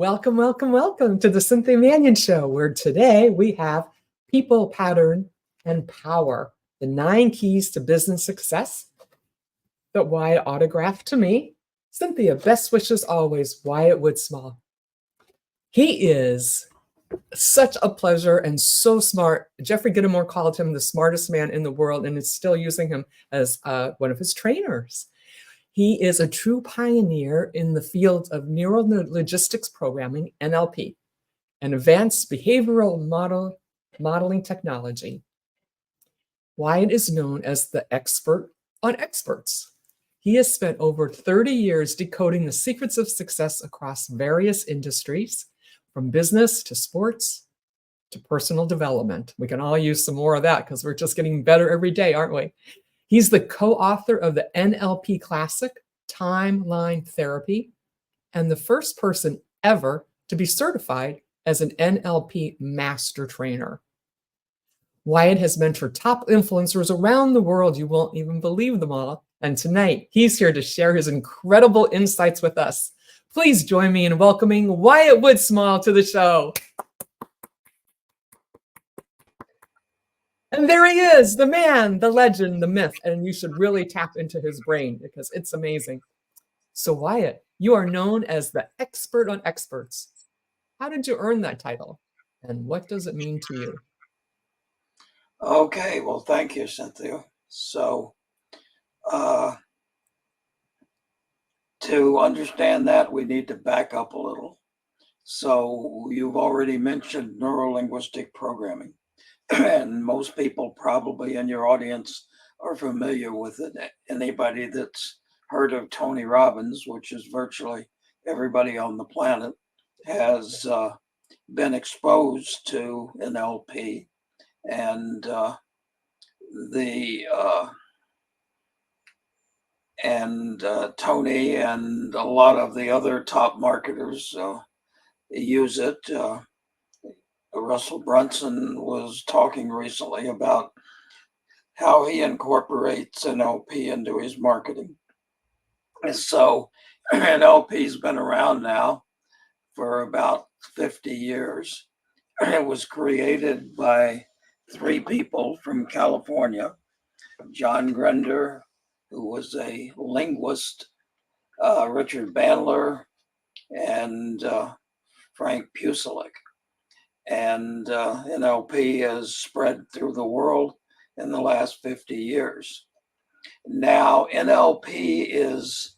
Welcome, welcome, welcome to the Cynthia Manion Show, where today we have people, pattern, and power, the 9 keys to business success that Wyatt autographed to me. Cynthia, best wishes always, Wyatt Woodsmall. He is such a pleasure and so smart. Jeffrey Gittimore called him the smartest man in the world and is still using him as one of his trainers. He is a true pioneer in the field of neuro-logistics programming, NLP, and advanced behavioral modeling technology. Wyatt is known as the expert on experts. He has spent over 30 years decoding the secrets of success across various industries, from business to sports to personal development. We can all use some more of that because we're just getting better every day, aren't we? He's the co-author of the NLP classic, Timeline Therapy, and the first person ever to be certified as an NLP master trainer. Wyatt has mentored top influencers around the world. You won't even believe them all. And tonight, he's here to share his incredible insights with us. Please join me in welcoming Wyatt Woodsmall to the show. And there he is, the man, the legend, the myth, and you should really tap into his brain because it's amazing. So Wyatt, you are known as the expert on experts. How did you earn that title? And what does it mean to you? Okay, well, thank you, Cynthia. So, to understand that, we need to back up a little. So, you've already mentioned neuro-linguistic programming, and most people probably in your audience are familiar with it. Anybody that's heard of Tony Robbins, which is virtually everybody on the planet, has been exposed to NLP. And Tony and a lot of the other top marketers use it. Russell Brunson was talking recently about how he incorporates NLP into his marketing. And so NLP's been around now for about 50 years. It was created by 3 people from California, John Grinder, who was a linguist, Richard Bandler, and Frank Pucelik. And NLP has spread through the world in the last 50 years. Now, NLP is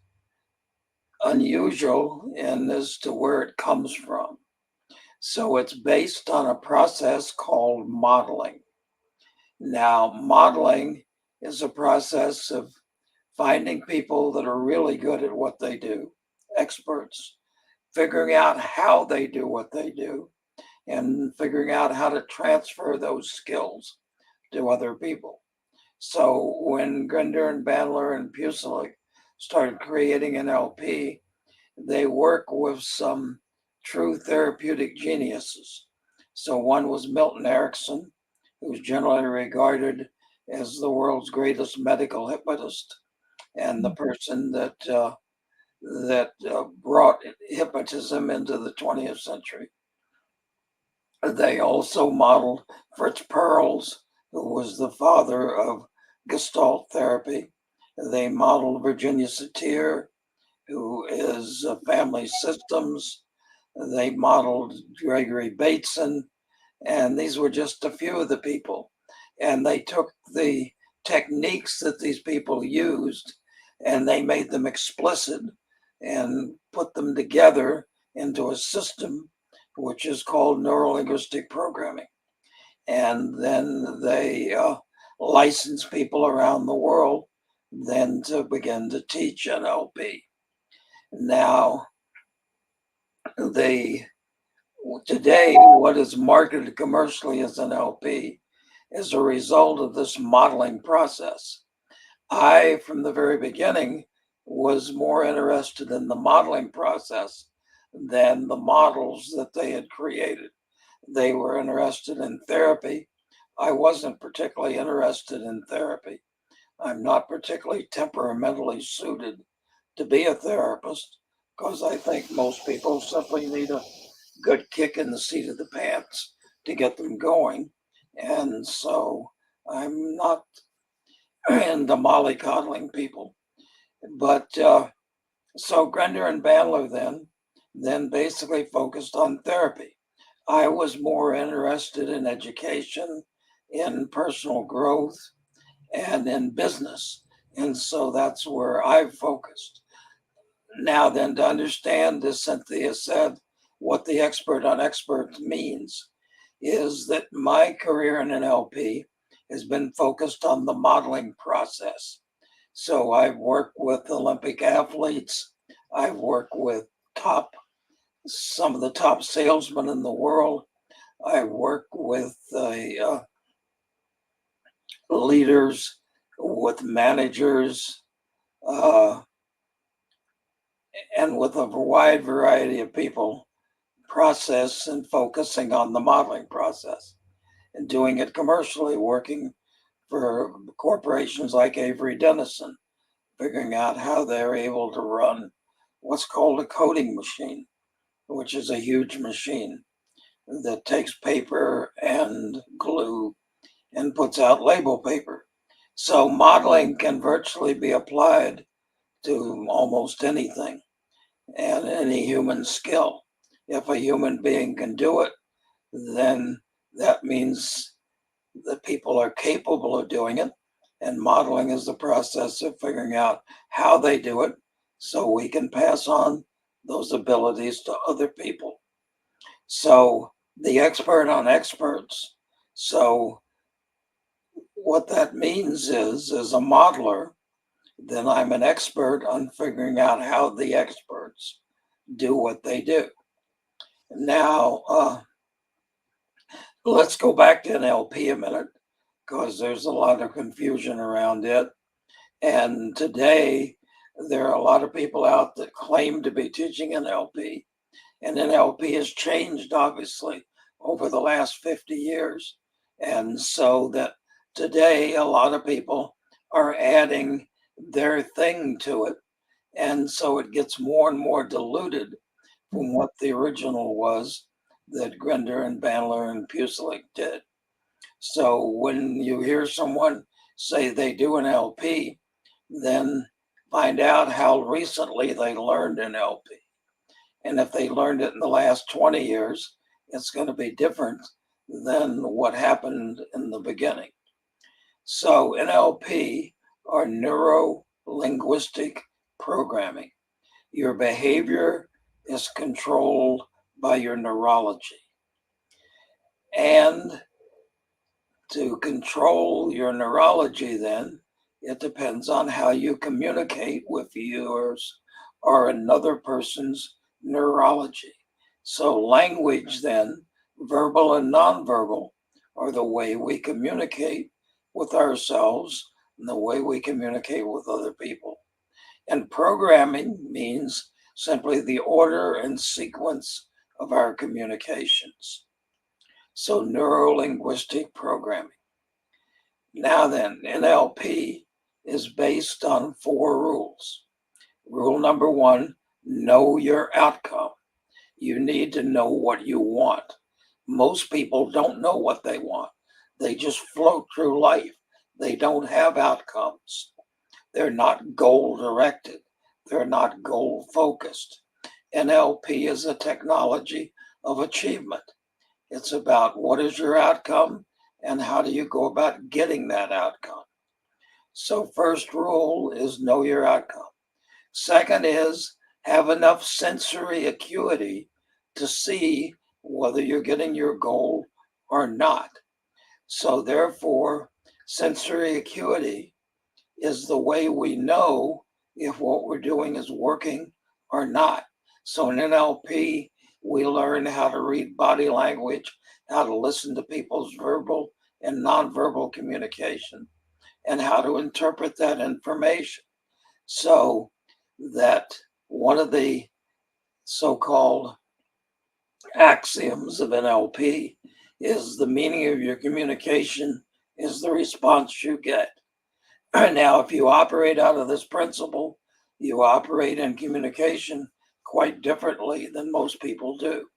unusual in as to where it comes from. So it's based on a process called modeling. Now, modeling is a process of finding people that are really good at what they do, experts, figuring out how they do what they do, and figuring out how to transfer those skills to other people. So when Grinder and Bandler and Pucelik started creating NLP, they work with some true therapeutic geniuses. So one was Milton Erickson, who's generally regarded as the world's greatest medical hypnotist and the person that brought hypnotism into the 20th century. They also modeled Fritz Perls, who was the father of Gestalt therapy. They modeled Virginia Satir, who is family systems. They modeled Gregory Bateson, and these were just a few of the people. And they took the techniques that these people used and they made them explicit and put them together into a system which is called neuro-linguistic programming. And then they license people around the world then to begin to teach NLP. Now, today, what is marketed commercially as NLP is a result of this modeling process. I, from the very beginning, was more interested in the modeling process than the models that they had created. They were interested in therapy. I wasn't particularly interested in therapy. I'm not particularly temperamentally suited to be a therapist. because I think most people simply need a good kick in the seat of the pants to get them going. And so I'm not into mollycoddling people. But so Grender and Bandler then basically focused on therapy. I was more interested in education, in personal growth, and in business. And so that's where I focused. Now then, to understand, as Cynthia said, what the expert on experts means is that my career in NLP has been focused on the modeling process. So I've worked with Olympic athletes. I've worked with some of the top salesmen in the world. I've worked with leaders, with managers, uh, and with a wide variety of people, process and focusing on the modeling process and doing it commercially, working for corporations like Avery Dennison, figuring out how they're able to run what's called a coding machine, which is a huge machine that takes paper and glue and puts out label paper. So modeling can virtually be applied to almost anything and any human skill. If a human being can do it, then that means that people are capable of doing it. And modeling is the process of figuring out how they do it so we can pass on those abilities to other people. So the expert on experts. So what that means is, as a modeler, then I'm an expert on figuring out how the experts do what they do. Now, let's go back to NLP a minute, because there's a lot of confusion around it. And today, there are a lot of people out that claim to be teaching NLP. And NLP has changed, obviously, over the last 50 years. And so that today, a lot of people are adding their thing to it. And so it gets more and more diluted from what the original was that Grinder and Bandler and Pusalik did. So when you hear someone say they do an LP, then find out how recently they learned an LP. And if they learned it in the last 20 years, it's going to be different than what happened in the beginning. So NLP are neuro-linguistic programming. Your behavior is controlled by your neurology. And to control your neurology, then, it depends on how you communicate with yours or another person's neurology. So language, then, verbal and nonverbal, are the way we communicate with ourselves and the way we communicate with other people. And programming means simply the order and sequence of our communications. So neuro-linguistic programming. Now then, NLP is based on 4 rules. Rule number 1, know your outcome. You need to know what you want. Most people don't know what they want. They just float through life. They don't have outcomes. They're not goal-directed. They're not goal-focused. NLP is a technology of achievement. It's about what is your outcome and how do you go about getting that outcome. So first rule is know your outcome. Second is have enough sensory acuity to see whether you're getting your goal or not. So therefore, sensory acuity is the way we know if what we're doing is working or not. So in NLP, we learn how to read body language, how to listen to people's verbal and nonverbal communication, and how to interpret that information. So that one of the so-called axioms of NLP is the meaning of your communication is the response you get. Now, if you operate out of this principle, you operate in communication quite differently than most people do.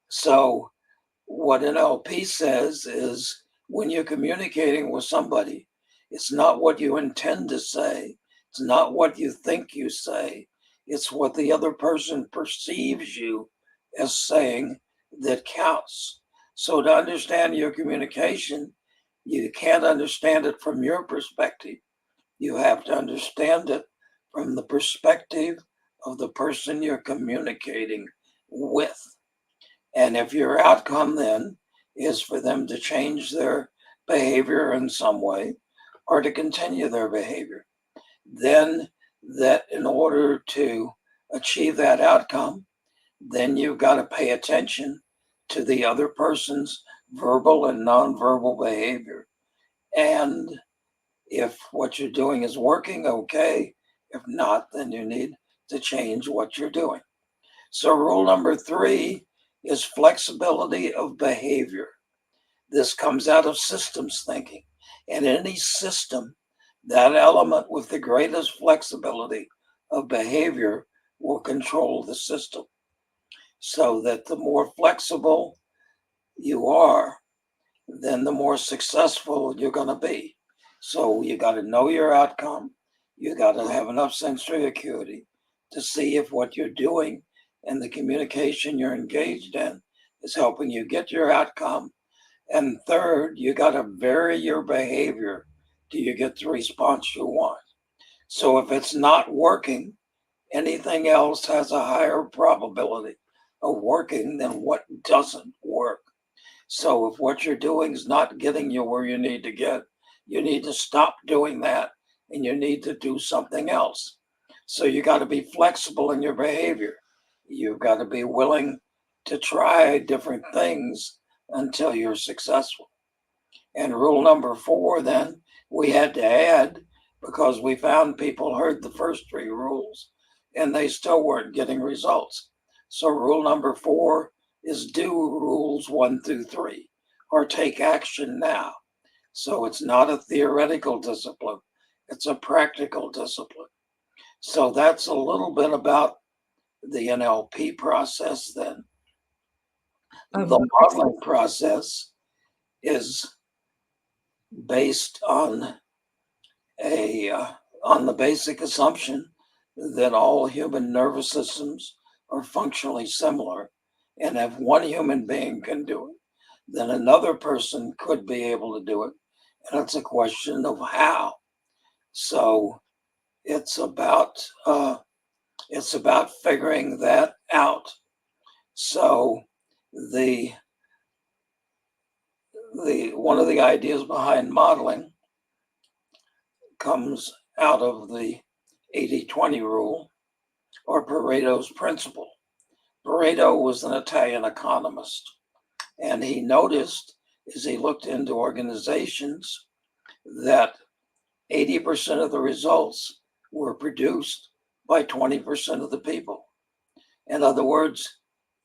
So what NLP says is when you're communicating with somebody, it's not what you intend to say. It's not what you think you say. It's what the other person perceives you as saying that counts. So to understand your communication, you can't understand it from your perspective. You have to understand it from the perspective of the person you're communicating with. And if your outcome then is for them to change their behavior in some way or to continue their behavior, then that in order to achieve that outcome, then you've got to pay attention to the other person's verbal and nonverbal behavior. And if what you're doing is working, okay. If not, then you need to change what you're doing. So rule number 3 is flexibility of behavior. This comes out of systems thinking. And in any system, that element with the greatest flexibility of behavior will control the system. So that the more flexible you are, then the more successful you're going to be. So you got to know your outcome. You got to have enough sensory acuity to see if what you're doing and the communication you're engaged in is helping you get your outcome. And third, you got to vary your behavior till you get the response you want. So if it's not working, anything else has a higher probability of working than what doesn't work. So if what you're doing is not getting you where you need to get, you need to stop doing that and you need to do something else. So you got to be flexible in your behavior. You've got to be willing to try different things until you're successful. And rule number 4, then, we had to add because we found people heard the first 3 rules and they still weren't getting results. So rule number 4 is do rules 1 through 3 or take action now. So it's not a theoretical discipline, it's a practical discipline. So that's a little bit about the NLP process then. The modeling process is based on the basic assumption that all human nervous systems are functionally similar, and if one human being can do it, then another person could be able to do it, and it's a question of how. So it's about figuring that out. So the one of the ideas behind modeling comes out of the 80-20 rule or Pareto's principle. Pareto was an Italian economist, and he noticed as he looked into organizations that 80% of the results were produced by 20% of the people. In other words,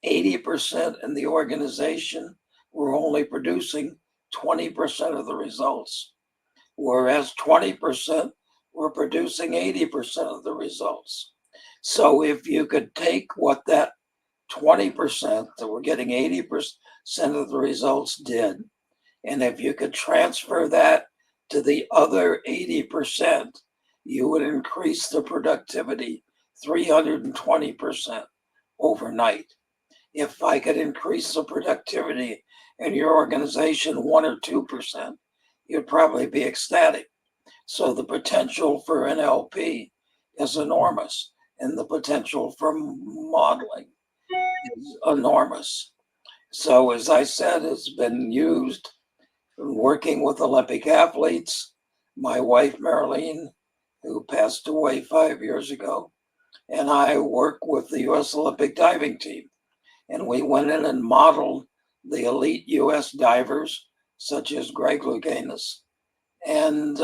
80% in the organization were only producing 20% of the results, whereas 20% were producing 80% of the results. So if you could take what that 20% that were getting 80% of the results did, and if you could transfer that to the other 80%, you would increase the productivity 320% overnight. If I could increase the productivity in your organization 1 or 2%, you'd probably be ecstatic. So the potential for NLP is enormous, and the potential for modeling is enormous. So as I said, it's been used in working with Olympic athletes. My wife, Marilyn, who passed away 5 years ago, and I work with the U.S. Olympic diving team. And we went in and modeled the elite U.S. divers, such as Greg Louganis, and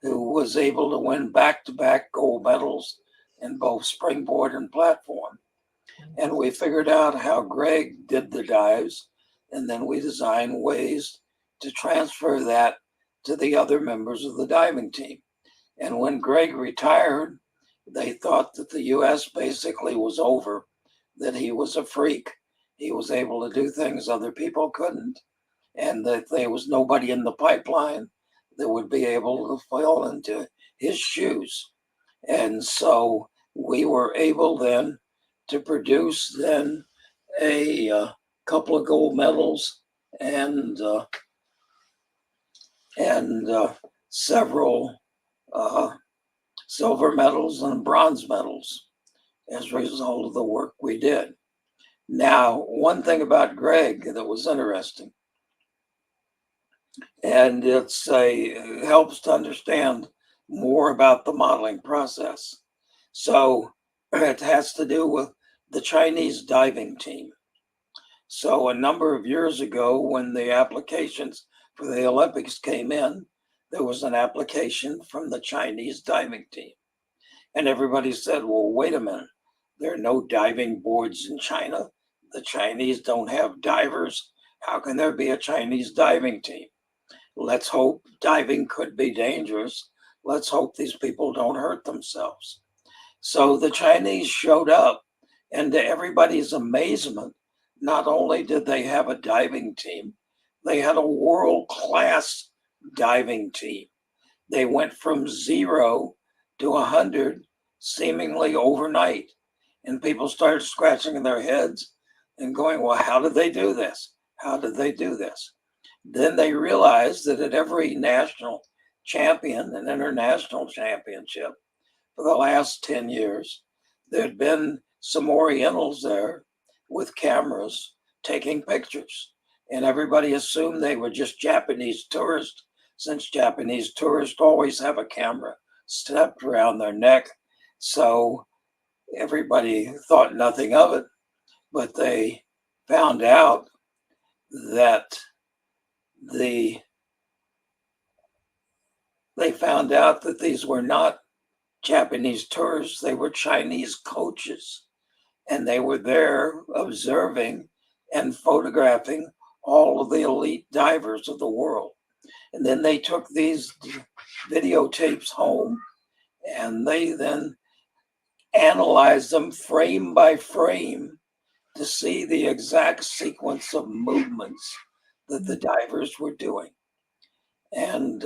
who was able to win back-to-back gold medals in both springboard and platform. And we figured out how Greg did the dives, and then we designed ways to transfer that to the other members of the diving team. And when Greg retired, They thought that the U.S. basically was over, that he was a freak. He was able to do things other people couldn't, and that there was nobody in the pipeline that would be able to fall into his shoes. And so we were able then to produce then a couple of gold medals and several silver medals and bronze medals as a result of the work we did. Now, one thing about Greg that was interesting, and it's helps to understand more about the modeling process. So it has to do with the Chinese diving team. So a number of years ago, when the applications for the Olympics came in, there was an application from the Chinese diving team. And everybody said, well, wait a minute, there are no diving boards in China. The Chinese don't have divers. How can there be a Chinese diving team? Let's hope diving could be dangerous. Let's hope these people don't hurt themselves. So the Chinese showed up, and to everybody's amazement, not only did they have a diving team, they had a world-class diving team. They went from 0 to 100 seemingly overnight. And people started scratching their heads and going, well, how did they do this? How did they do this? Then they realized that at every national champion and international championship for the last 10 years, there had been some Orientals there with cameras taking pictures. And everybody assumed they were just Japanese tourists, since Japanese tourists always have a camera strapped around their neck. So everybody thought nothing of it, but they found out that these were not Japanese tourists, they were Chinese coaches. And they were there observing and photographing all of the elite divers of the world. And then they took these videotapes home and they then analyzed them frame by frame to see the exact sequence of movements that the divers were doing. And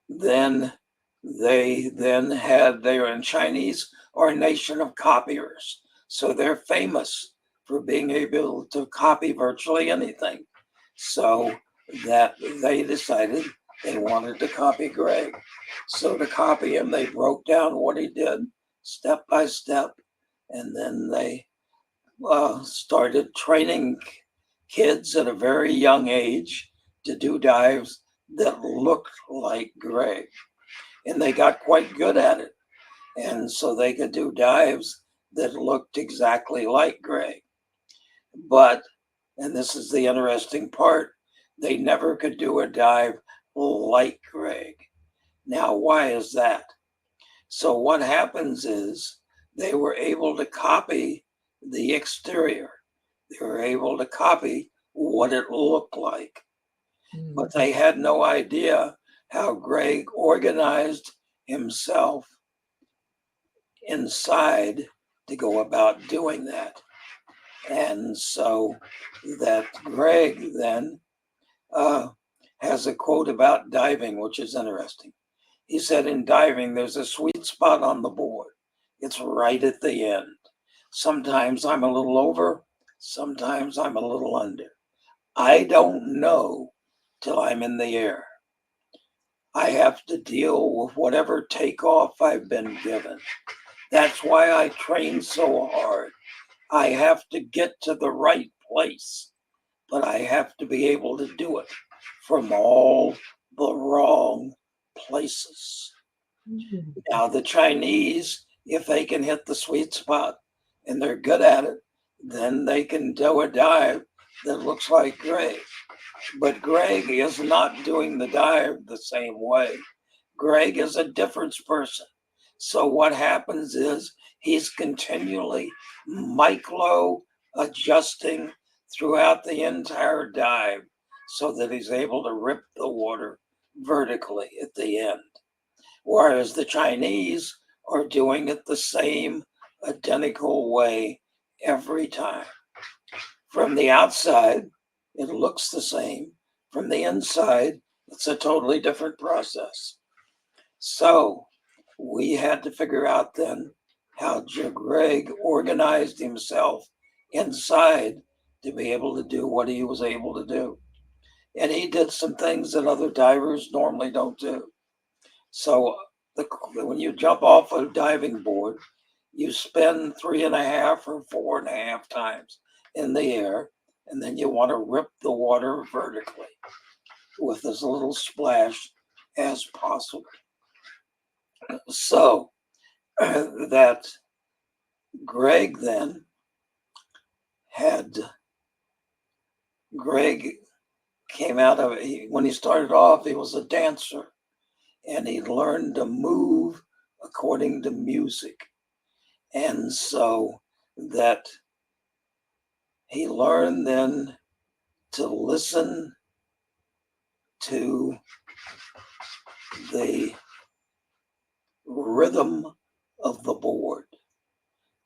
then they were in Chinese are a nation of copiers. So they're famous for being able to copy virtually anything. So that they decided they wanted to copy Greg. So to copy him, they broke down what he did step by step. And then they started training kids at a very young age to do dives that looked like Greg. And they got quite good at it. And so they could do dives that looked exactly like Greg. But, and this is the interesting part, they never could do a dive like Greg. Now, why is that? So what happens is they were able to copy the exterior. They were able to copy what it looked like. But they had no idea how Greg organized himself inside to go about doing that. And so that Greg then has a quote about diving, which is interesting. He said, in diving, there's a sweet spot on the board. It's right at the end. Sometimes I'm a little over, sometimes I'm a little under. I don't know till I'm in the air. I have to deal with whatever takeoff I've been given. That's why I train so hard. I have to get to the right place, but I have to be able to do it from all the wrong places. Now, the Chinese, if they can hit the sweet spot and they're good at it, then they can do a dive that looks like Greg. But Greg is not doing the dive the same way. Greg is a different person. So what happens is he's continually micro adjusting throughout the entire dive so that he's able to rip the water vertically at the end. whereas the Chinese are doing it the same identical way every time. From the outside, it looks the same. From the inside, it's a totally different process. So we had to figure out then how Greg organized himself inside to be able to do what he was able to do. And he did some things that other divers normally don't do. So when you jump off a diving board, you spend 3.5 or 4.5 times in the air, and then you want to rip the water vertically with as little splash as possible. So that Greg then Greg came out of it. When he started off, he was a dancer, and he learned to move according to music. And so that he learned then to listen to the rhythm of the board.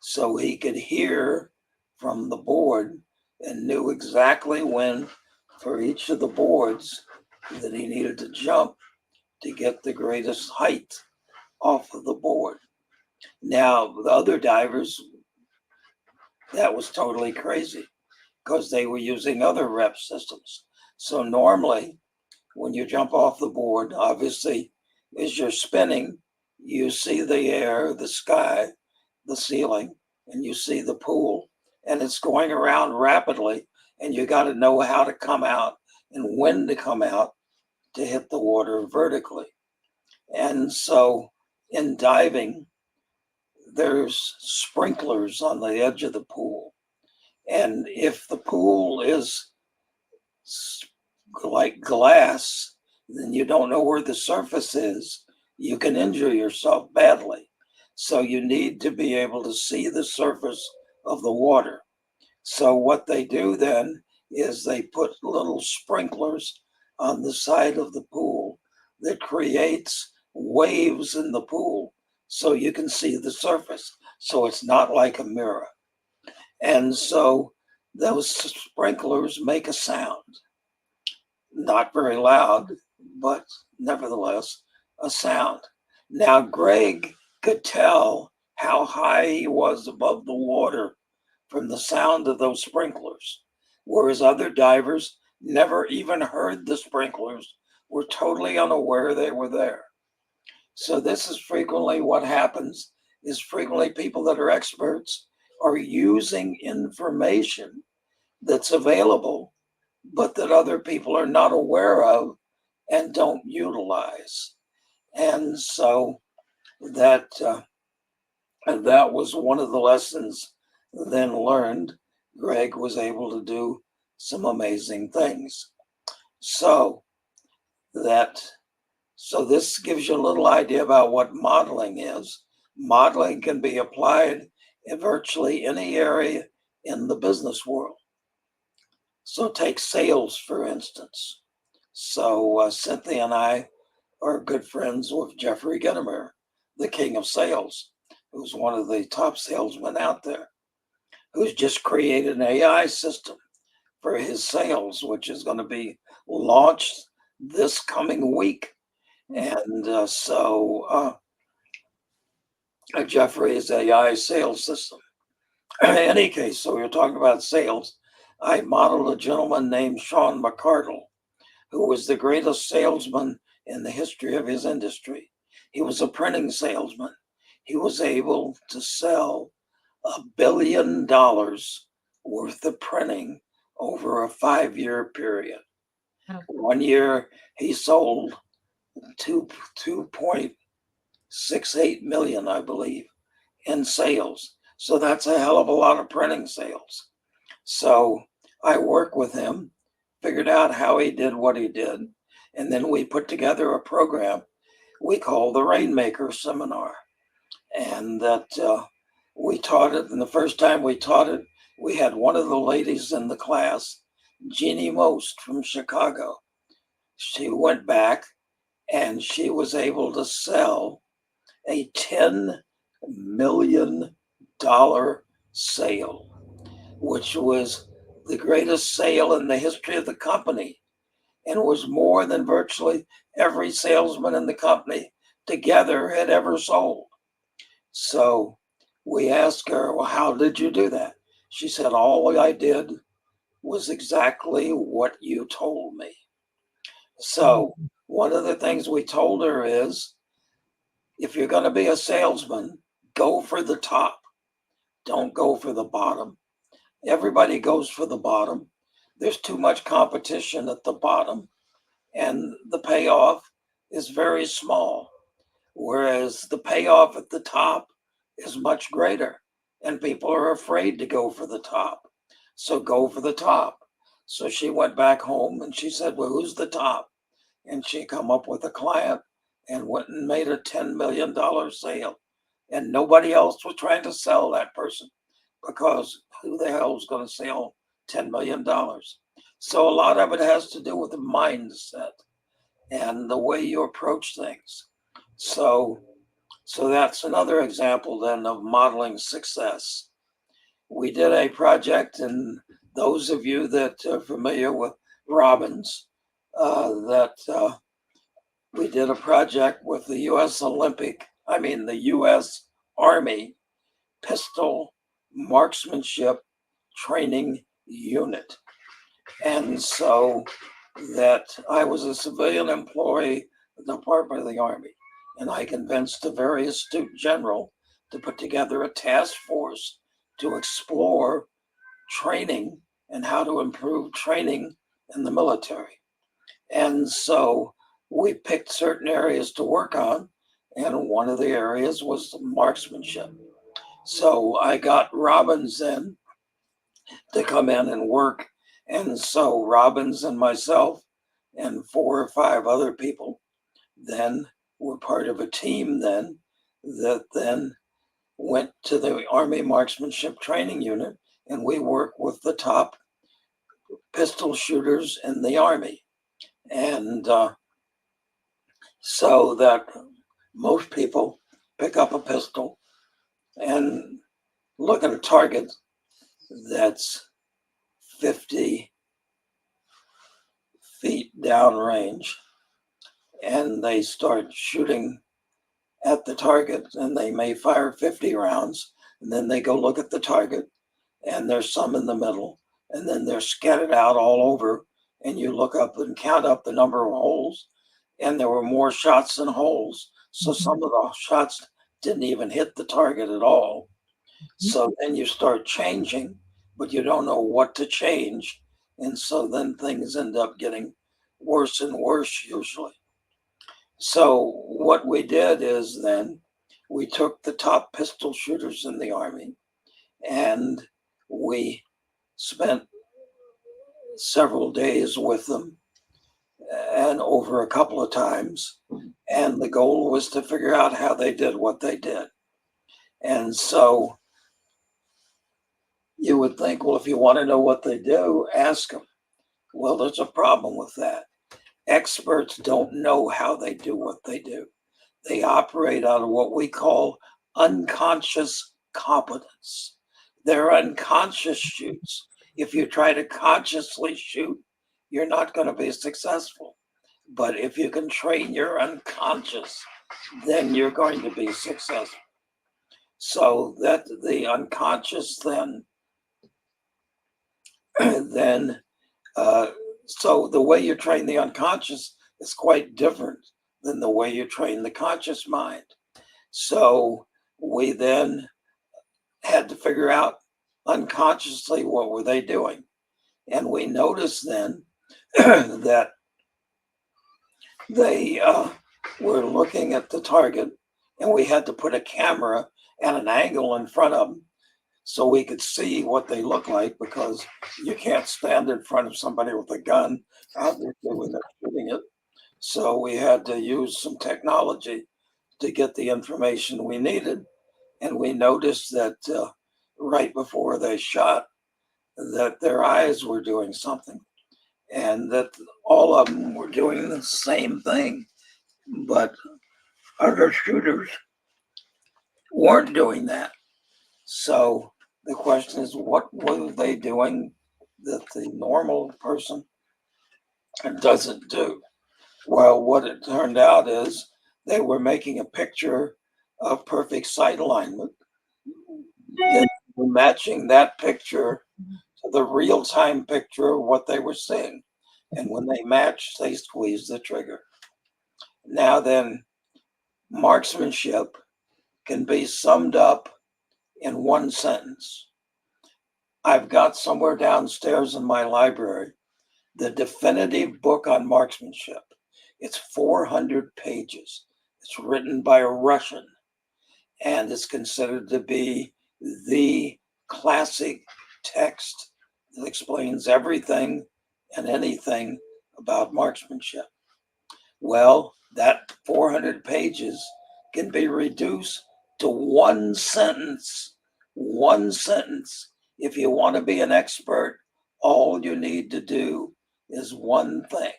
So he could hear from the board and knew exactly when, for each of the boards, that he needed to jump to get the greatest height off of the board. Now, the other divers, that was totally crazy because they were using other rep systems. So normally, when you jump off the board, obviously, as you're spinning, you see the air, the sky, the ceiling, and you see the pool, and it's going around rapidly, and you got to know how to come out and when to come out to hit the water vertically. And so in diving, there's sprinklers on the edge of the pool. And if the pool is like glass, then you don't know where the surface is. You can injure yourself badly. So you need to be able to see the surface of the water. So what they do then is they put little sprinklers on the side of the pool that creates waves in the pool so you can see the surface. So it's not like a mirror. And so those sprinklers make a sound. Not very loud, but nevertheless a sound. Now Greg could tell how high he was above the water from the sound of those sprinklers, whereas other divers never even heard the sprinklers, were totally unaware they were there. So this is frequently what happens, is frequently people that are experts are using information that's available, but that other people are not aware of and don't utilize. And so that was one of the lessons then learned. Greg was able to do some amazing things. So this gives you a little idea about what modeling is. Modeling can be applied in virtually any area in the business world. So take sales, for instance. So Cynthia and I are good friends with Jeffrey Gitomer, the king of sales, who's one of the top salesmen out there, who's just created an AI system for his sales, which is going to be launched this coming week. And so Jeffrey's AI sales system. In any case, so we were talking about sales. I modeled a gentleman named Sean McCardle, who was the greatest salesman in the history of his industry. He was a printing salesman. He was able to sell $1 billion worth of printing over a 5-year period. Wow. 1 year, he sold 2.68 million, I believe, in sales. So that's a hell of a lot of printing sales. So I worked with him, figured out how he did what he did, and then we put together a program we call the Rainmaker Seminar. And that we taught it, and the first time we taught it, we had one of the ladies in the class, Jeannie Most from Chicago. She went back and she was able to sell a $10 million sale, which was the greatest sale in the history of the company, and was more than virtually every salesman in the company together had ever sold. So we asked her, well, how did you do that? She said, all I did was exactly what you told me. So one of the things we told her is, if you're going to be a salesman, go for the top. Don't go for the bottom. Everybody goes for the bottom. There's too much competition at the bottom, and the payoff is very small. Whereas the payoff at the top is much greater, and people are afraid to go for the top. So go for the top. So she went back home and she said, well, who's the top? And she come up with a client and went and made a $10 million sale. And nobody else was trying to sell that person, because who the hell is going to sell $10 million? So a lot of it has to do with the mindset and the way you approach things. So that's another example then of modeling success. We did a project, and those of you that are familiar with Robbins, we did a project with the the U.S. Army Pistol Marksmanship Training Unit. And so that I was a civilian employee of the Department of the Army, and I convinced a very astute general to put together a task force to explore training and how to improve training in the military. And so we picked certain areas to work on, and one of the areas was marksmanship. So I got Robbins in to come in and work. And so Robbins and myself and 4 or 5 other people then were part of a team then that then went to the Army Marksmanship Training Unit, and we worked with the top pistol shooters in the Army. And so that most people pick up a pistol and look at a target that's 50 feet downrange, and they start shooting at the target, and they may fire 50 rounds, and then they go look at the target, and there's some in the middle, and then they're scattered out all over, and you look up and count up the number of holes, and there were more shots than holes. So some of the shots didn't even hit the target at all. So then you start changing, but you don't know what to change. And so then things end up getting worse and worse usually. So what we did is then we took the top pistol shooters in the Army, and we spent several days with them and over a couple of times. And the goal was to figure out how they did what they did. And so you would think, well, if you want to know what they do, ask them. Well, there's a problem with that. Experts don't know how they do what they do. They operate out of what we call unconscious competence. They're unconscious shoots. If you try to consciously shoot, you're not going to be successful. But if you can train your unconscious, then you're going to be successful. So that the unconscious so the way you train the unconscious is quite different than the way you train the conscious mind. So we then had to figure out unconsciously what were they doing. And we noticed then that they were looking at the target, and we had to put a camera at an angle in front of them so we could see what they look like, because you can't stand in front of somebody with a gun obviously when they're shooting it. So we had to use some technology to get the information we needed. And we noticed that right before they shot, that their eyes were doing something, and that all of them were doing the same thing. but other shooters weren't doing that. So the question is, what were they doing that the normal person doesn't do? Well, what it turned out is they were making a picture of perfect sight alignment. Then matching that picture to the real-time picture of what they were seeing. And when they matched, they squeezed the trigger. Now then, marksmanship can be summed up in one sentence. I've got somewhere downstairs in my library the definitive book on marksmanship. It's 400 pages. It's written by a Russian, and it's considered to be the classic text that explains everything and anything about marksmanship. Well, that 400 pages can be reduced to one sentence. One sentence. If you want to be an expert, all you need to do is one thing,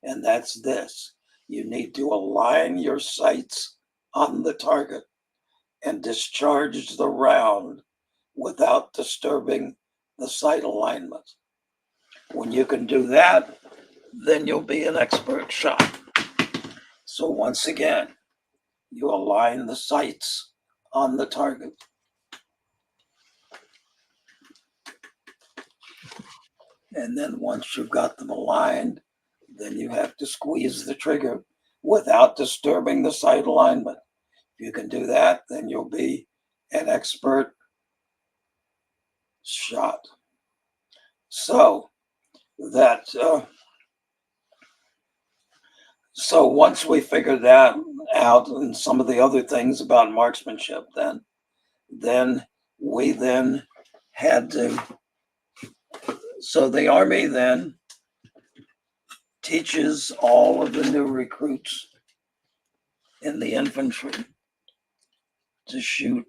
and that's this. You need to align your sights on the target and discharge the round without disturbing the sight alignment. When you can do that, then you'll be an expert shot. So once again, you align the sights on the target. And then once you've got them aligned, then you have to squeeze the trigger without disturbing the sight alignment. If you can do that, then you'll be an expert shot. So that so once we figured that out and some of the other things about marksmanship, then we had to. So the Army then teaches all of the new recruits in the infantry to shoot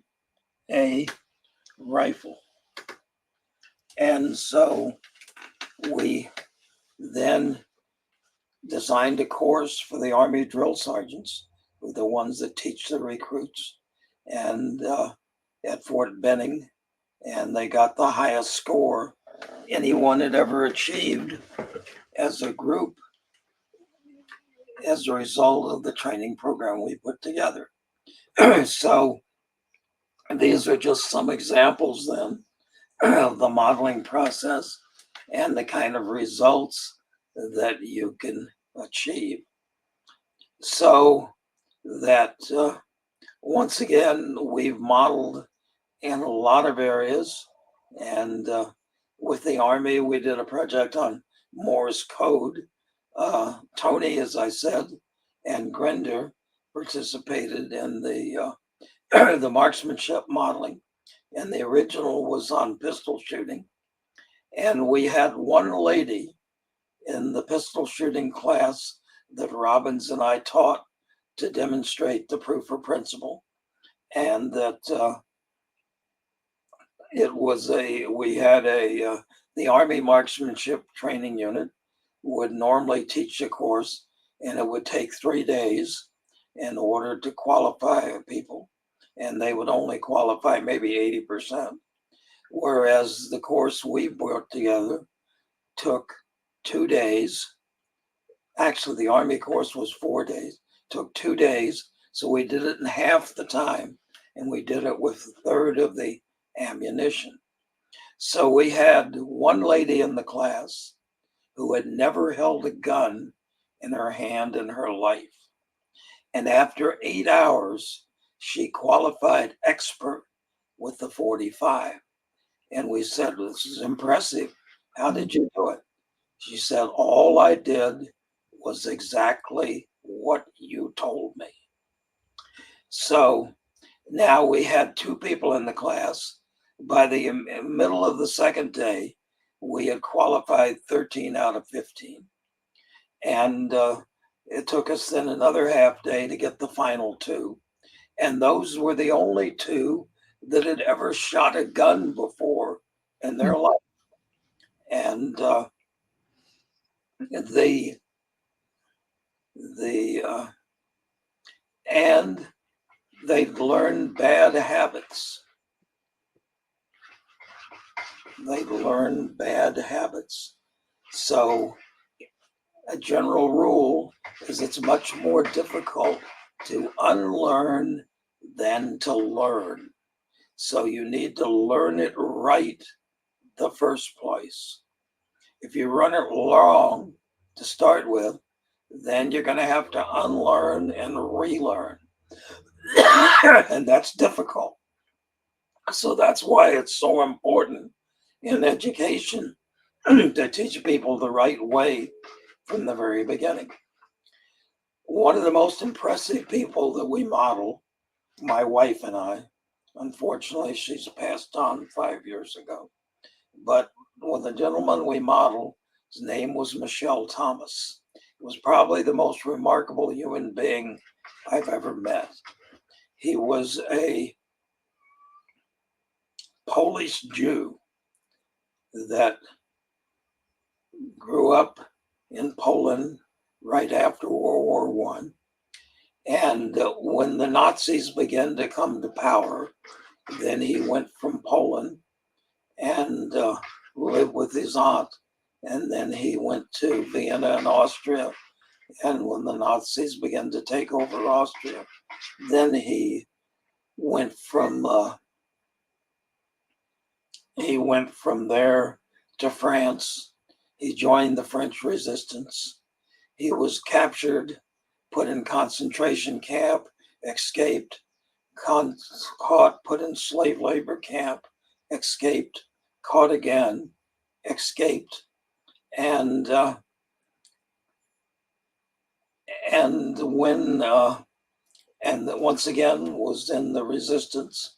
a rifle. And so we then designed a course for the Army drill sergeants, who are the ones that teach the recruits, and at Fort Benning, and they got the highest score anyone had ever achieved as a group as a result of the training program we put together. So these are just some examples then of the modeling process and the kind of results that you can achieve. So that once again, we've modeled in a lot of areas. And with the Army, we did a project on Morse code. Tony, as I said, and Grinder participated in the the marksmanship modeling, and the original was on pistol shooting. And we had one lady in the pistol shooting class that Robbins and I taught to demonstrate the proof of principle, and that we had the Army Marksmanship Training Unit would normally teach a course, and it would take 3 days in order to qualify people, and they would only qualify maybe 80%, whereas the course we brought together took 2 days. Actually, the Army course was 4 days, took 2 days, so we did it in half the time, and we did it with a third of the ammunition. So we had one lady in the class who had never held a gun in her hand in her life. And after 8 hours, she qualified expert with the 45. And we said, "This is impressive. How did you do it?" She said, "All I did was exactly what you told me." So now we had 2 people in the class. By the middle of the second day, we had qualified 13 out of 15. And it took us then another half day to get the final 2. And those were the only 2 that had ever shot a gun before in their life. And the and they'd learn bad habits. They'd learn bad habits. So a general rule is it's much more difficult to unlearn than to learn. So you need to learn it right the first place. If you run it wrong to start with, then you're going to have to unlearn and relearn. And that's difficult. So that's why it's so important in education to teach people the right way from the very beginning. One of the most impressive people that we model, my wife and I, unfortunately, she's passed on 5 years ago, but with the gentleman we model, his name was Michelle Thomas. He was probably the most remarkable human being I've ever met. He was a Polish Jew that grew up in Poland right after World War One. And when the Nazis began to come to power, then he went from Poland and lived with his aunt. And then he went to Vienna and Austria. And when the Nazis began to take over Austria, then he went from there to France. He joined the French resistance. He was captured, put in concentration camp, escaped, caught, put in slave labor camp, escaped, caught again, escaped, and when and once again was in the resistance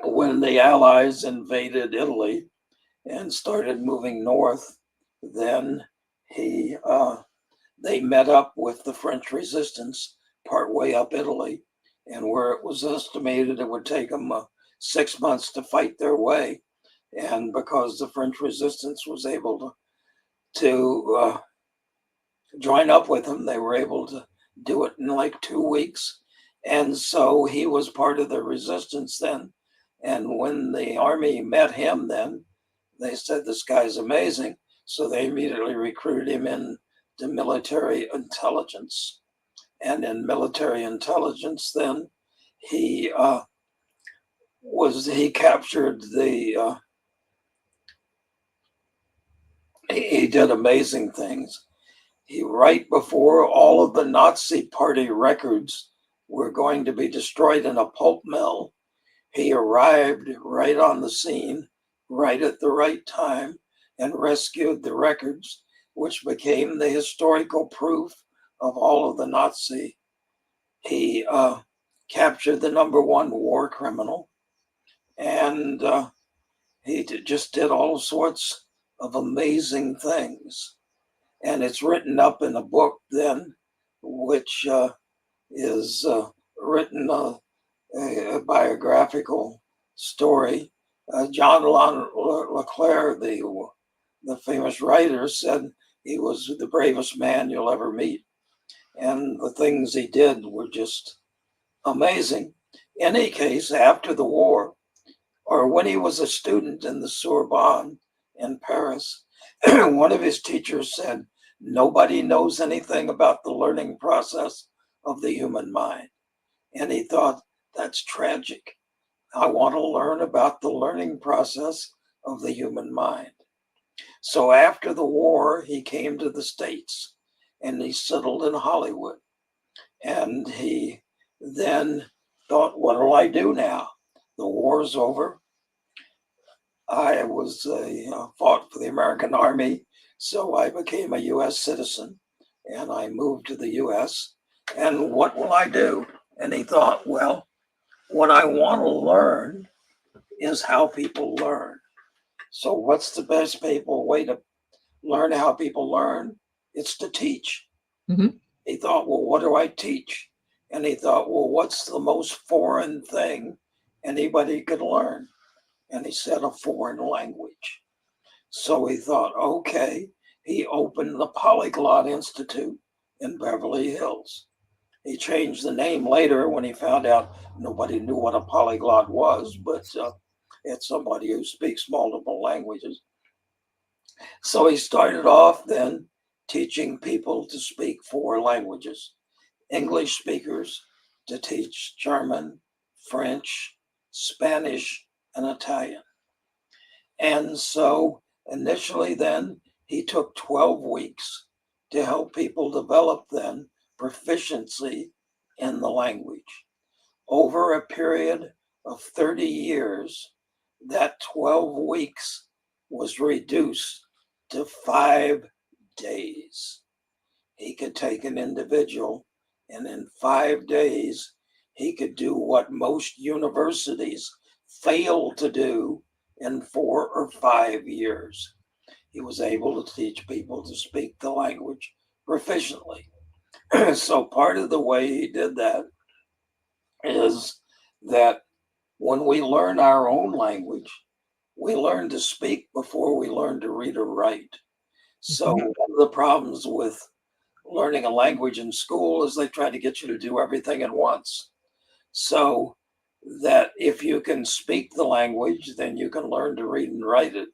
when the Allies invaded Italy and started moving north. Then they met up with the French resistance partway up Italy, and where it was estimated it would take them 6 months to fight their way. And because the French resistance was able to join up with them, they were able to do it in like 2 weeks. And so he was part of the resistance then. And when the army met him then, they said, this guy's amazing. So they immediately recruited him into military intelligence. And in military intelligence then, he captured he did amazing things. Right before all of the Nazi party records were going to be destroyed in a pulp mill, he arrived right on the scene, right at the right time, and rescued the records, which became the historical proof of all of the Nazi. He captured the #1 war criminal, and he just did all sorts of amazing things. And it's written up in a book then, which is written a biographical story. John Leclerc, the famous writer, said he was the bravest man you'll ever meet. And the things he did were just amazing. In any case, after the war, or when he was a student in the Sorbonne in Paris, one of his teachers said, nobody knows anything about the learning process of the human mind. And he thought, that's tragic. I want to learn about the learning process of the human mind. So after the war, he came to the States and he settled in Hollywood. And he then thought, what do I do now? The war's over. I was fought for the American Army, so I became a U.S. citizen, and I moved to the U.S. And what will I do? And he thought, well, what I want to learn is how people learn. So what's the best way to learn how people learn? It's to teach. Mm-hmm. He thought, well, what do I teach? And he thought, well, what's the most foreign thing anybody could learn? And he said, a foreign language. So he thought, okay. He opened the Polyglot Institute in Beverly Hills. He changed the name later when he found out nobody knew what a polyglot was, but it's somebody who speaks multiple languages. So he started off then teaching people to speak 4 languages. English speakers to teach German, French, Spanish, and Italian. And so initially then he took 12 weeks to help people develop then proficiency in the language. Over a period of 30 years, that 12 weeks was reduced to 5 days. He could take an individual, and in 5 days, he could do what most universities fail to do in 4 or 5 years. He was able to teach people to speak the language proficiently. So part of the way he did that is that when we learn our own language, we learn to speak before we learn to read or write. So Mhm. one of the problems with learning a language in school is they try to get you to do everything at once. So that if you can speak the language, then you can learn to read and write it.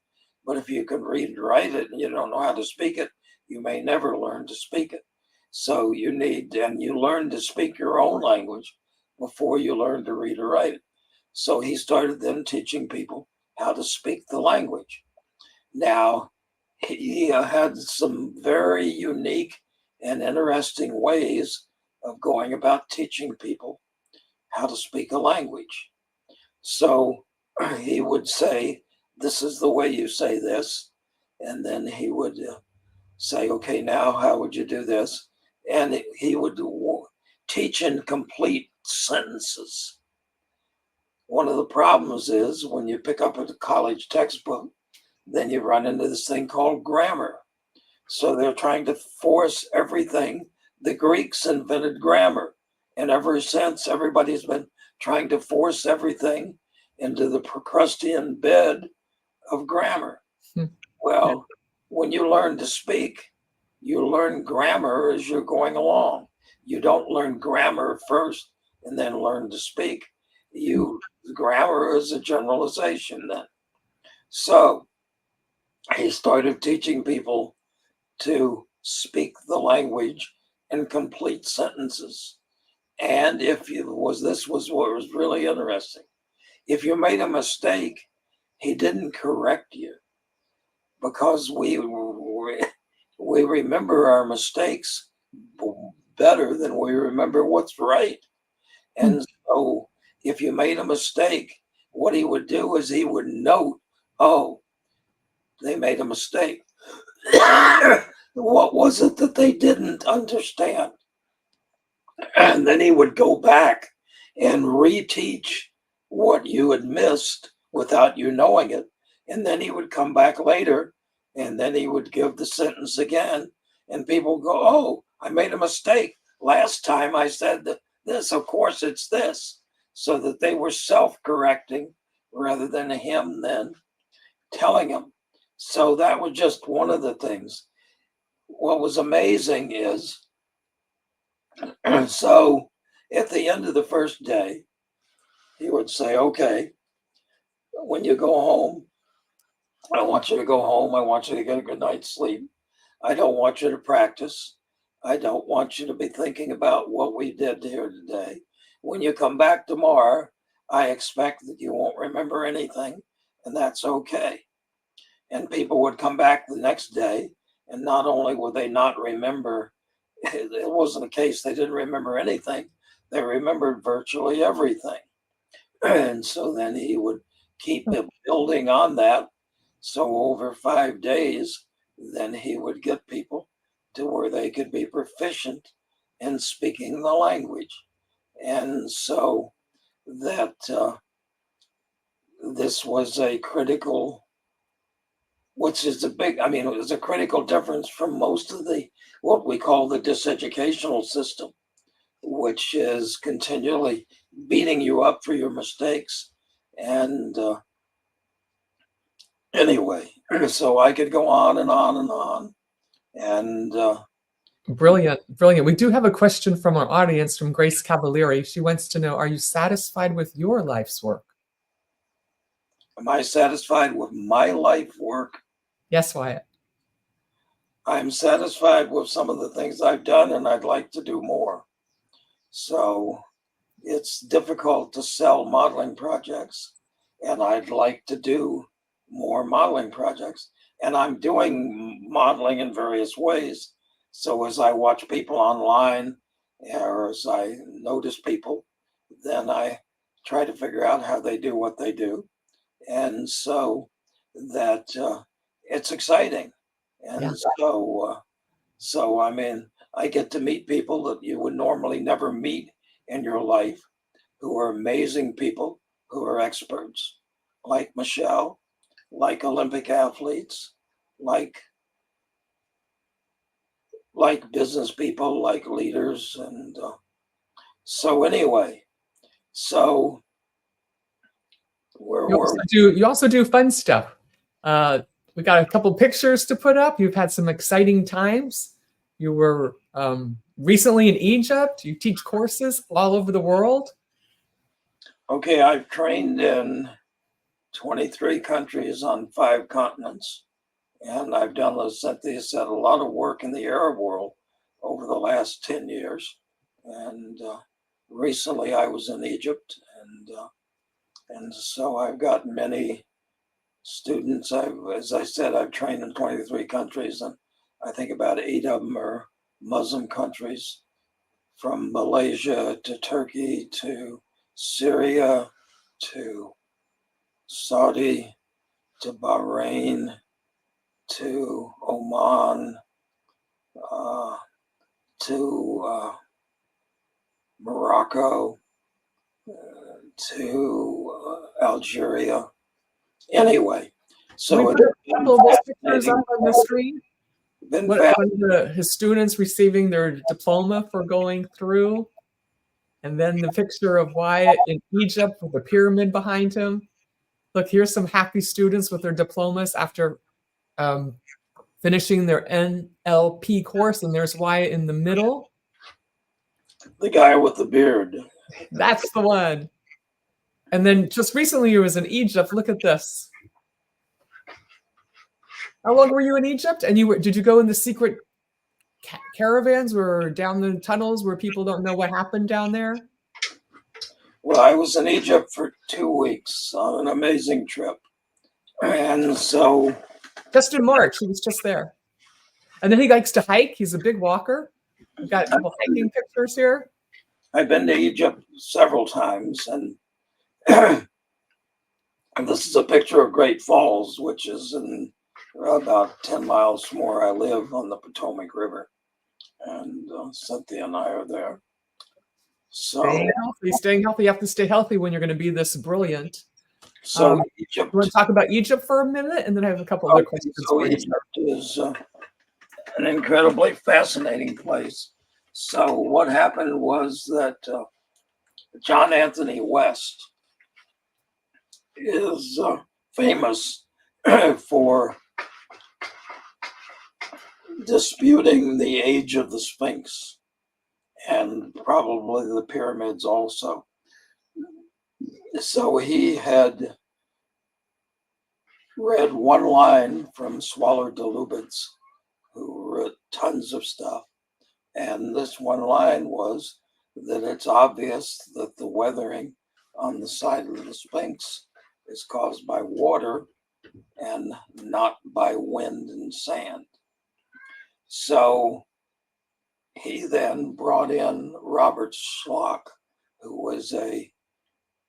But if you can read and write it and you don't know how to speak it, you may never learn to speak it. So you learn to speak your own language before you learn to read or write it. So he started then teaching people how to speak the language. Now, he had some very unique and interesting ways of going about teaching people how to speak a language. So he would say, "This is the way you say this." And then he would say, "Okay, now how would you do this?" And he would teach in complete sentences. One of the problems is when you pick up a college textbook, then you run into this thing called grammar. So they're trying to force everything. The Greeks invented grammar. And ever since, everybody's been trying to force everything into the Procrustean bed of grammar. Hmm. Well, when you learn to speak, you learn grammar as you're going along. You don't learn grammar first and then learn to speak. You Grammar is a generalization then. So he started teaching people to speak the language in complete sentences. And if you was this was what was really interesting. If you made a mistake, he didn't correct you because we remember our mistakes better than we remember what's right. Hmm. And so if you made a mistake, what he would do is he would note, oh, they made a mistake. What was it that they didn't understand? And then he would go back and reteach what you had missed without you knowing it. And then he would come back later and then he would give the sentence again. And people go, oh, I made a mistake. Last time I said this, of course it's this. So that they were self correcting rather than him then telling them. So that was just one of the things. What was amazing is so at the end of the first day, he would say, okay, when you go home, I want you to go home. I want you to get a good night's sleep. I don't want you to practice. I don't want you to be thinking about what we did here today. When you come back tomorrow, I expect that you won't remember anything, and that's okay. And people would come back the next day, and not only would they not remember, it wasn't a case they didn't remember anything, they remembered virtually everything. And so then he would keep building on that. So over 5 days, then he would get people to where they could be proficient in speaking the language. And so that this was a critical, which is a big, I mean, it was a critical difference from most of the, what we call the diseducational system, which is continually beating you up for your mistakes. And anyway, so I could go on and on and on. And Brilliant, brilliant. We do have a question from our audience from Grace Cavalieri. She wants to know, are you satisfied with your life's work? Am I satisfied with my life work? Yes, Wyatt. I'm satisfied with some of the things I've done, and I'd like to do more. So it's difficult to sell modeling projects, and I'd like to do more modeling projects. And I'm doing modeling in various ways. So as I watch people online, or as I notice people, then I try to figure out how they do what they do. And so that it's exciting. And Yeah. so I mean, I get to meet people that you would normally never meet in your life, who are amazing people, who are experts, like Michelle, like Olympic athletes, like business people, like leaders, and so anyway, so we're You also do fun stuff. We got a couple pictures to put up. You've had some exciting times. You were recently in Egypt. You teach courses all over the world. okay. I've trained in 23 countries on 5 continents. And I've done, as Cynthia said, a lot of work in the Arab world over the last 10 years. And recently I was in Egypt. And so I've got many students. As I said, I've trained in 23 countries, and I think about 8 of them are Muslim countries, from Malaysia to Turkey to Syria to Saudi to Bahrain to Oman to Morocco to Algeria. Anyway, so we it's put a couple of those pictures up on the screen. been One of his students receiving their diploma for going through, and then the picture of Wyatt in Egypt with the pyramid behind him. Look, here's some happy students with their diplomas after finishing their NLP course, and there's Wyatt in the middle. the guy with the beard. That's the one. And then just recently he was in Egypt. Look at this. How long were you in Egypt? And did you go in the secret caravans or down the tunnels where people don't know what happened down there? Well, I was in Egypt for 2 weeks on an amazing trip. And so just in March, he was just there. And then he likes to hike. He's a big walker. We've got a couple hiking pictures here. I've been to Egypt several times, and and this is a picture of Great Falls, which is in about 10 miles from where I live on the Potomac River. And Cynthia and I are there. So staying healthy. You have to stay healthy when you're going to be this brilliant. So Egypt. You want to talk about Egypt for a minute, and then I have a couple other questions. So Egypt is an incredibly fascinating place. So what happened was that John Anthony West is famous for disputing the age of the Sphinx and probably the pyramids also. So he had read one line from Swallow de Lubitz, who wrote tons of stuff. And this one line was that it's obvious that the weathering on the side of the Sphinx is caused by water and not by wind and sand. So he then brought in Robert Schlock, who was a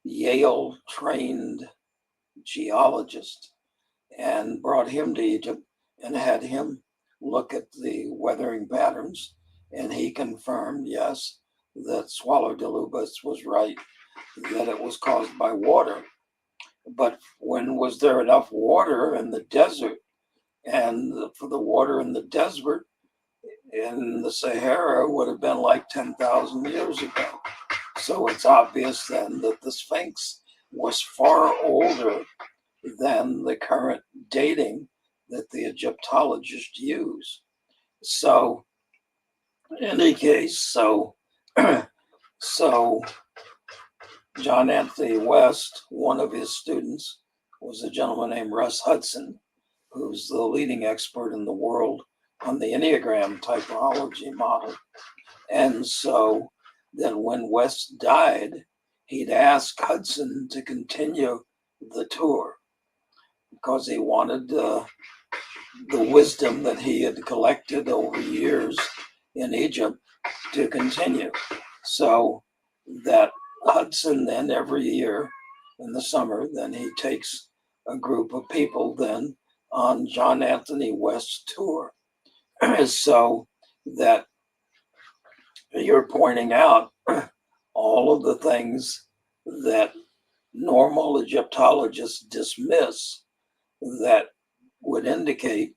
Yale-trained geologist, and brought him to Egypt and had him look at the weathering patterns. And he confirmed, yes, that Swallow de Lubitz was right, that it was caused by water. But when was there enough water in the desert? And for the water in the desert in the Sahara would have been like 10,000 years ago. So it's obvious then that the Sphinx was far older than the current dating that the Egyptologists use. So in any case, so so John Anthony West, one of his students, was a gentleman named Russ Hudson, who's the leading expert in the world on the Enneagram typology model. And so then when West died, he'd asked Hudson to continue the tour because he wanted the wisdom that he had collected over years in Egypt to continue. So that Hudson then every year in the summer, then he takes a group of people then on John Anthony West's tour. So that you're pointing out all of the things that normal Egyptologists dismiss that would indicate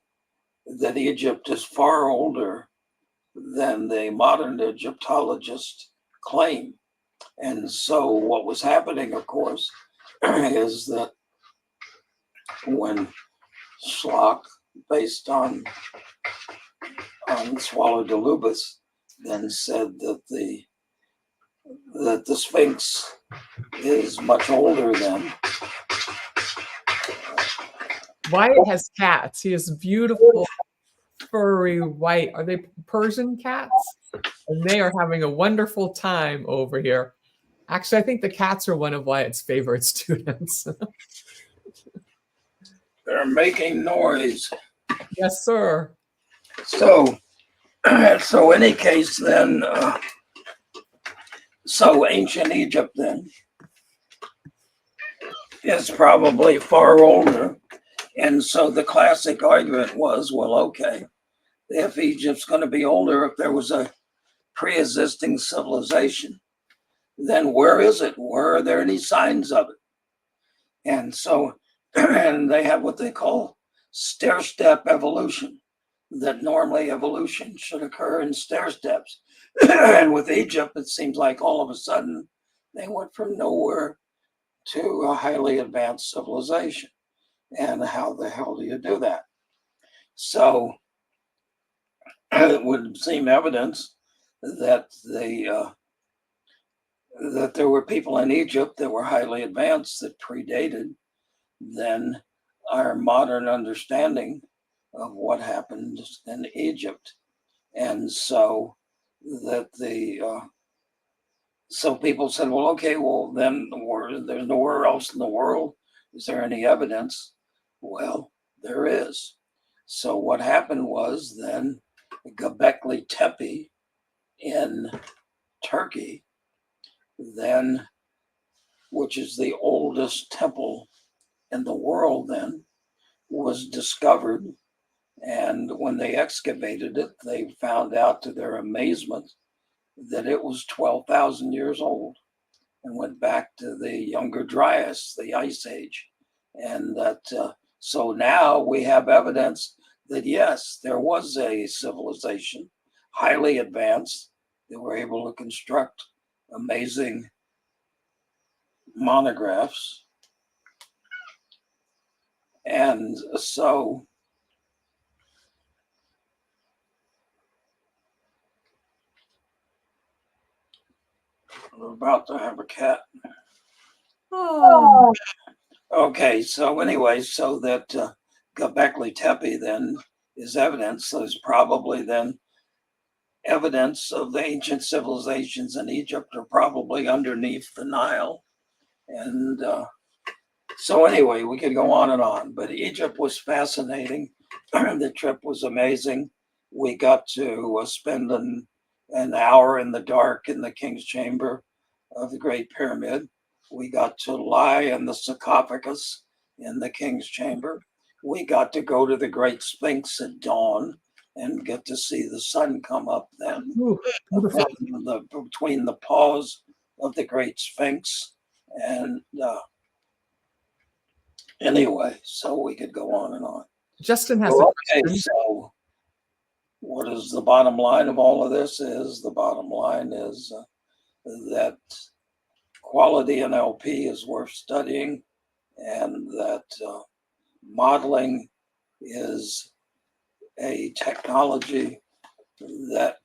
that Egypt is far older than the modern Egyptologists claim. And so what was happening, of course, is that when Schlock, based on Swallow de Lubis, then said that the Sphinx is much older than. Wyatt has cats. He has beautiful, furry, white. Are they Persian cats? And they are having a wonderful time over here. Actually, I think the cats are one of Wyatt's favorite students. They're making noise. Yes, sir. So any case then, so ancient Egypt then is probably far older. And so the classic argument was, well, okay, if Egypt's going to be older, if there was a pre-existing civilization, then where is it? Where are there any signs of it? And so, and they have what they call stair-step evolution, that normally evolution should occur in stair steps. And with Egypt, it seems like all of a sudden they went from nowhere to a highly advanced civilization. And how the hell do you do that? So it would seem evidence that that there were people in Egypt that were highly advanced that predated then our modern understanding of what happened in Egypt. And so that so people said, well, okay, well, then there's nowhere else in the world. Is there any evidence? Well, there is. So what happened was then Göbekli Tepe in Turkey, then, which is the oldest temple in the world then, was discovered. And when they excavated it, they found out to their amazement that it was 12,000 years old and went back to the Younger Dryas, the Ice Age. And that, so now we have evidence that yes, there was a civilization, highly advanced, that were able to construct amazing monographs. And so we're about to have a cat. Oh. Okay, so anyway, so that Göbekli Tepe then is evidence. So there's probably then evidence of the ancient civilizations in Egypt are probably underneath the Nile. And so anyway, we could go on, but Egypt was fascinating. The trip was amazing. We got to spend an hour in the dark in the King's Chamber of the Great Pyramid. We got to lie in the sarcophagus in the King's Chamber. We got to go to the Great Sphinx at dawn and get to see the sun come up then. Ooh, between the paws of the Great Sphinx. And anyway, so we could go on and on. Justin has a question. Okay, so what is the bottom line of all of this is? The bottom line is that quality NLP is worth studying, and that modeling is a technology that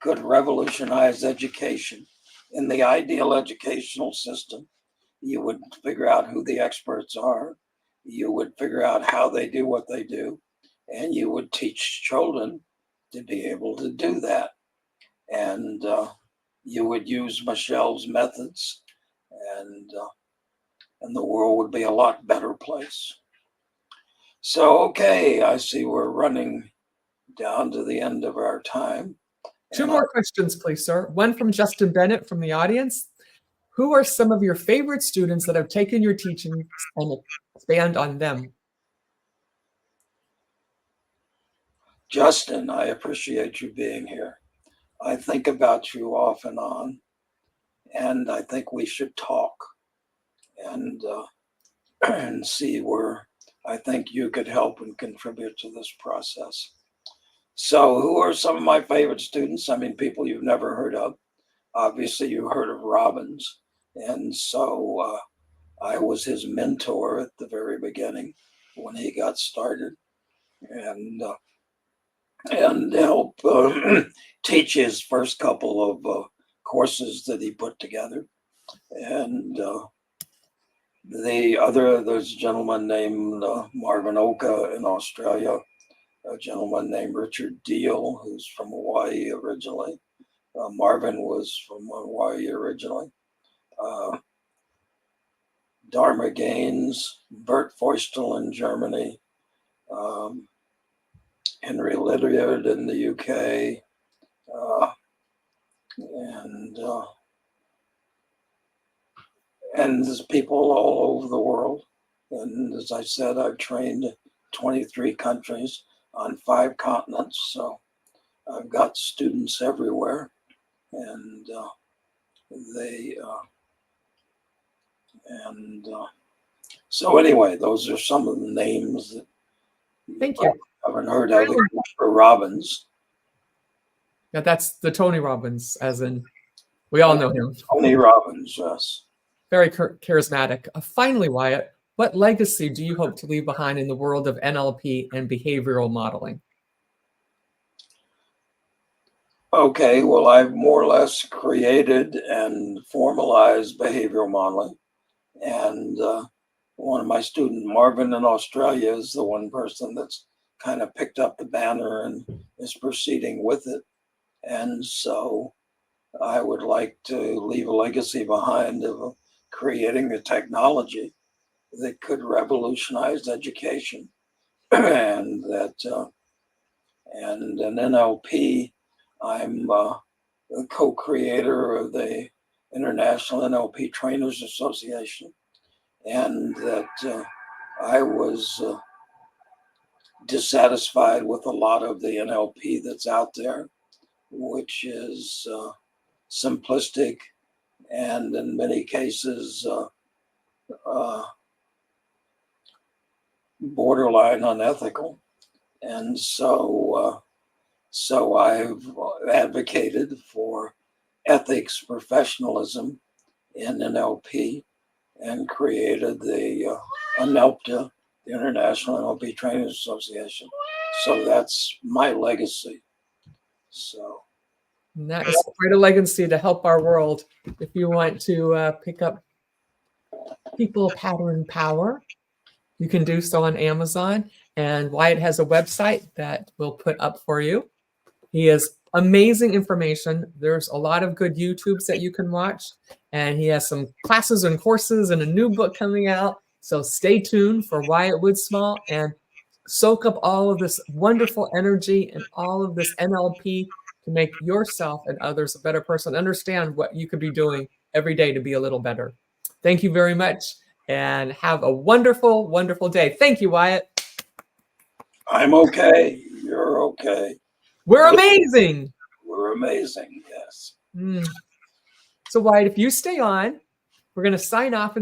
could revolutionize education. In the ideal educational system, you would figure out who the experts are, you would figure out how they do what they do, and you would teach children to be able to do that. And you would use Michelle's methods, and the world would be a lot better place. So, okay, I see we're running down to the end of our time. Two more questions, please, sir. One from Justin Bennett from the audience. Who are some of your favorite students that have taken your teachings and expand on them? Justin, I appreciate you being here. I think about you off and on, and I think we should talk and and see where I think you could help and contribute to this process. So, who are some of my favorite students? I mean, people you've never heard of. Obviously, you heard of Robbins, and so I was his mentor at the very beginning when he got started, and help teach his first couple of courses that he put together. And there's a gentleman named Marvin Oka in Australia, a gentleman named Richard Deal, who's from Hawaii originally. Marvin was from Hawaii originally. Dharma Gaines, Bert Feustel in Germany, Henry Lydiard in the UK, and there's people all over the world. And as I said, I've trained 23 countries on 5 continents, so I've got students everywhere, and so anyway, those are some of the names that Thank you. haven't heard of. For Robbins. Yeah, that's the Tony Robbins, as in we all know him. Tony Robbins, yes. Very charismatic. Finally, Wyatt, what legacy do you hope to leave behind in the world of NLP and behavioral modeling? Okay, well, I've more or less created and formalized behavioral modeling. And one of my students, Marvin in Australia, is the one person that's kind of picked up the banner and is proceeding with it. And so I would like to leave a legacy behind of creating the technology that could revolutionize education. And that, and in NLP, I'm the co-creator of the International NLP Trainers Association, and that I was dissatisfied with a lot of the NLP that's out there, which is simplistic and in many cases borderline unethical. And so I've advocated for ethics, professionalism in NLP, and created the ANELPTA, the International NLP Trainers Association. So that's my legacy. So And that is quite a legacy to help our world. If you want to pick up People Pattern Power, you can do so on Amazon. And Wyatt has a website that we'll put up for you. He has amazing information. There's a lot of good YouTubes that you can watch. And he has some classes and courses and a new book coming out. So stay tuned for Wyatt Woodsmall and soak up all of this wonderful energy and all of this NLP to make yourself and others a better person. Understand what you could be doing every day to be a little better. Thank you very much and have a wonderful, wonderful day. Thank you, Wyatt. I'm okay. You're okay. We're amazing. We're amazing, yes. So Wyatt, if you stay on, we're going to sign off and